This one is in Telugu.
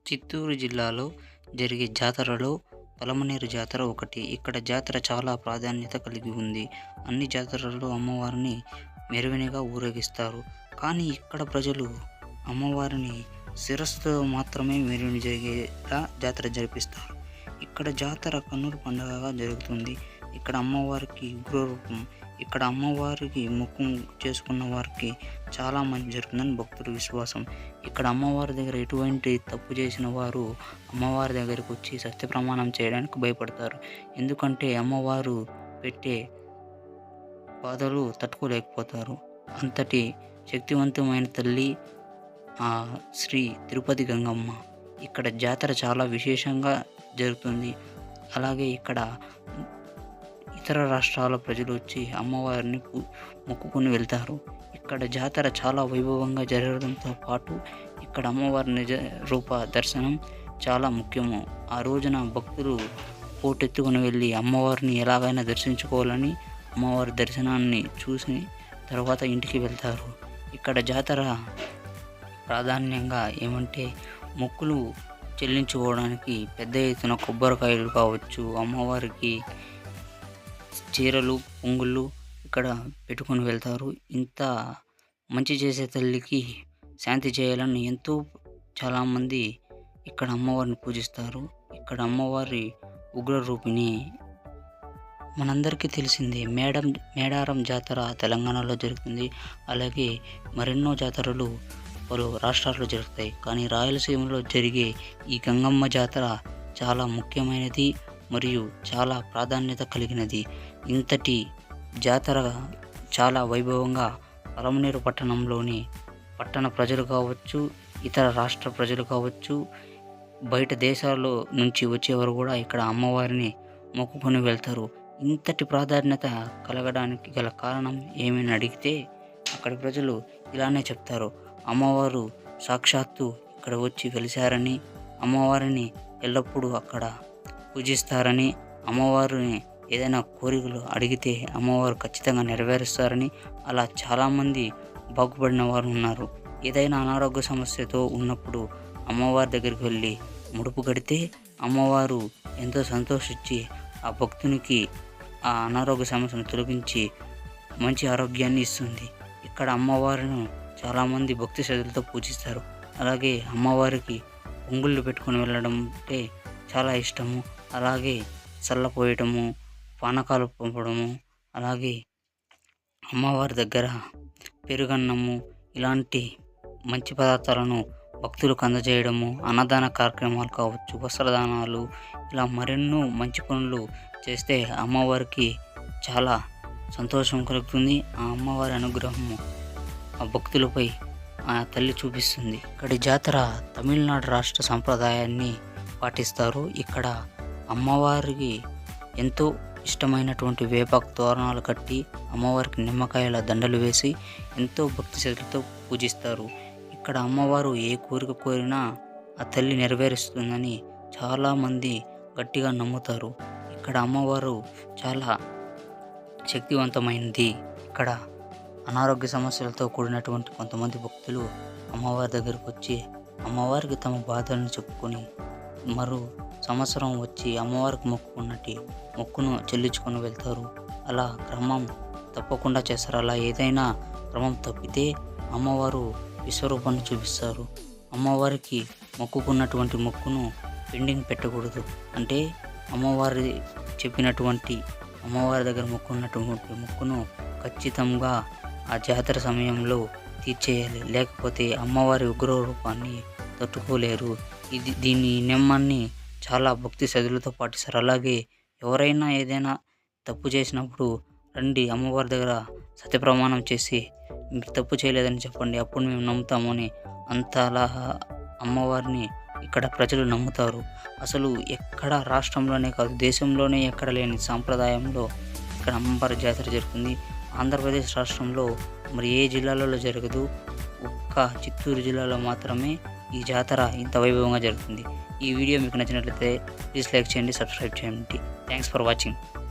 చిత్తూరు జిల్లాలో జరిగే జాతరలో పలమనేరు జాతర ఒకటి. ఇక్కడ జాతర చాలా ప్రాధాన్యత కలిగి ఉంది. అన్ని జాతరల్లో అమ్మవారిని మెరవనిగా ఊరేగిస్తారు. కానీ ఇక్కడ ప్రజలు అమ్మవారిని శిరస్సుతో మాత్రమే మెరవని జరిగేలా జాతర జరిపిస్తారు. ఇక్కడ జాతర కన్నుల పండుగగా జరుగుతుంది. ఇక్కడ అమ్మవారికి ఉగ్రరూపం. ఇక్కడ అమ్మవారికి మొక్కు చేసుకున్న వారికి చాలా మంచి జరుగుతుందని భక్తుల విశ్వాసం. ఇక్కడ అమ్మవారి దగ్గర ఎటువంటి తప్పు చేసిన వారు అమ్మవారి దగ్గరికి వచ్చి సత్య ప్రమాణం చేయడానికి భయపడతారు. ఎందుకంటే అమ్మవారు పెట్టే బాధలు తట్టుకోలేకపోతారు. అంతటి శక్తివంతమైన తల్లి శ్రీ తిరుపతి గంగమ్మ. ఇక్కడ జాతర చాలా విశేషంగా జరుగుతుంది. అలాగే ఇక్కడ ఇతర రాష్ట్రాల ప్రజలు వచ్చి అమ్మవారిని మొక్కుకొని వెళ్తారు. ఇక్కడ జాతర చాలా వైభవంగా జరగడంతో పాటు ఇక్కడ అమ్మవారి నిజ రూప దర్శనం చాలా ముఖ్యము. ఆ రోజున భక్తులు పోటెత్తుకుని వెళ్ళి అమ్మవారిని ఎలాగైనా దర్శించుకోవాలని అమ్మవారి దర్శనాన్ని చూసి తర్వాత ఇంటికి వెళ్తారు. ఇక్కడ జాతర ప్రాధాన్యంగా ఏమంటే మొక్కులు చెల్లించుకోవడానికి పెద్ద ఎత్తున కొబ్బరికాయలు కావచ్చు, అమ్మవారికి చీరలు, పొంగుళ్ళు ఇక్కడ పెట్టుకొని వెళ్తారు. ఇంత మంచి చేసే తల్లికి శాంతి చేయాలని చాలామంది ఇక్కడ అమ్మవారిని పూజిస్తారు. ఇక్కడ అమ్మవారి ఉగ్రరూపిణి మనందరికీ తెలిసిందే. మేడారం జాతర తెలంగాణలో జరుగుతుంది. అలాగే మరెన్నో జాతరలు పలు రాష్ట్రాల్లో జరుగుతాయి. కానీ రాయలసీమలో జరిగే ఈ గంగమ్మ జాతర చాలా ముఖ్యమైనది మరియు చాలా ప్రాధాన్యత కలిగినది. ఇంతటి జాతర చాలా వైభవంగా పలమనేరు పట్టణంలోని పట్టణ ప్రజలు కావచ్చు, ఇతర రాష్ట్ర ప్రజలు కావచ్చు, బయట దేశాల్లో నుంచి వచ్చేవారు కూడా ఇక్కడ అమ్మవారిని మొక్కుకొని వెళ్తారు. ఇంతటి ప్రాధాన్యత కలగడానికి గల కారణం ఏమని అడిగితే అక్కడి ప్రజలు ఇలానే చెప్తారు. అమ్మవారు సాక్షాత్తు ఇక్కడ వచ్చి వెలిశారని, అమ్మవారిని ఎల్లప్పుడూ అక్కడ పూజిస్తారని, అమ్మవారిని ఏదైనా కోరికలు అడిగితే అమ్మవారు ఖచ్చితంగా నెరవేరుస్తారని, అలా చాలామంది బాగుపడిన వారు ఉన్నారు. ఏదైనా అనారోగ్య సమస్యతో ఉన్నప్పుడు అమ్మవారి దగ్గరికి వెళ్ళి ముడుపు కడితే అమ్మవారు ఎంతో సంతోషించి ఆ భక్తునికి ఆ అనారోగ్య సమస్యను తొలగించి మంచి ఆరోగ్యాన్ని ఇస్తుంది. ఇక్కడ అమ్మవారిని చాలామంది భక్తి శ్రద్ధలతో పూజిస్తారు. అలాగే అమ్మవారికి పొంగుళ్ళు పెట్టుకొని వెళ్ళడం అంటే చాలా ఇష్టము. అలాగే చల్లపోయటము, పానకాలు పంపడము, అలాగే అమ్మవారి దగ్గర పెరుగన్నము ఇలాంటి మంచి పదార్థాలను భక్తులకు అందజేయడము, అన్నదాన కార్యక్రమాలు కావచ్చు, వస్త్రదానాలు, ఇలా మరెన్నో మంచి పనులు చేస్తే అమ్మవారికి చాలా సంతోషం కలుగుతుంది. ఆ అమ్మవారి అనుగ్రహము ఆ భక్తులపై ఆ తల్లి చూపిస్తుంది. ఇక్కడి జాతర తమిళనాడు రాష్ట్ర సంప్రదాయాన్ని పాటిస్తారు. ఇక్కడ అమ్మవారికి ఎంతో ఇష్టమైనటువంటి వేపాకు తోరణాలు కట్టి అమ్మవారికి నిమ్మకాయల దండలు వేసి ఎంతో భక్తి శ్రద్ధలతో పూజిస్తారు. ఇక్కడ అమ్మవారు ఏ కోరిక కోరినా ఆ తల్లి నెరవేరుస్తుందని చాలామంది గట్టిగా నమ్ముతారు. ఇక్కడ అమ్మవారు చాలా శక్తివంతమైనది. ఇక్కడ అనారోగ్య సమస్యలతో కూడినటువంటి కొంతమంది భక్తులు అమ్మవారి దగ్గరకు వచ్చి అమ్మవారికి తమ బాధలను చెప్పుకొని మరో సంవత్సరం వచ్చి అమ్మవారికి మొక్కును చెల్లించుకొని వెళ్తారు. అలా క్రమం తప్పకుండా చేస్తారు. అలా ఏదైనా క్రమం తప్పితే అమ్మవారు విశ్వరూపాన్ని చూపిస్తారు. అమ్మవారికి మొక్కుకున్నటువంటి మొక్కును పెండింగ్ పెట్టకూడదు. అంటే అమ్మవారి చెప్పినటువంటి అమ్మవారి దగ్గర మొక్కున్నటువంటి మొక్కును ఖచ్చితంగా ఆ జాతర సమయంలో తీర్చేయాలి. లేకపోతే అమ్మవారి ఉగ్ర రూపాన్ని తట్టుకోలేరు. దీని నియమాన్ని చాలా భక్తి శ్రద్ధలతో పాటిస్తారు. అలాగే ఎవరైనా ఏదైనా తప్పు చేసినప్పుడు రండి అమ్మవారి దగ్గర సత్యప్రమాణం చేసి మీరు తప్పు చేయలేదని చెప్పండి, అప్పుడు మేము నమ్ముతాము అని అంతలా అమ్మవారిని ఇక్కడ ప్రజలు నమ్ముతారు. అసలు ఎక్కడ రాష్ట్రంలోనే కాదు దేశంలోనే ఎక్కడ లేని సాంప్రదాయంలో ఇక్కడ అమ్మవారి జాతర జరుగుతుంది. ఆంధ్రప్రదేశ్ రాష్ట్రంలో మరి ఏ జిల్లాలలో జరగదు. ఒక్క చిత్తూరు జిల్లాలో మాత్రమే ఈ జాతర ఇంత వైభవంగా జరుగుతుంది. ఈ వీడియో మీకు నచ్చినట్లయితే ప్లీజ్ లైక్ చేయండి, సబ్స్క్రైబ్ చేయండి. Thanks for watching.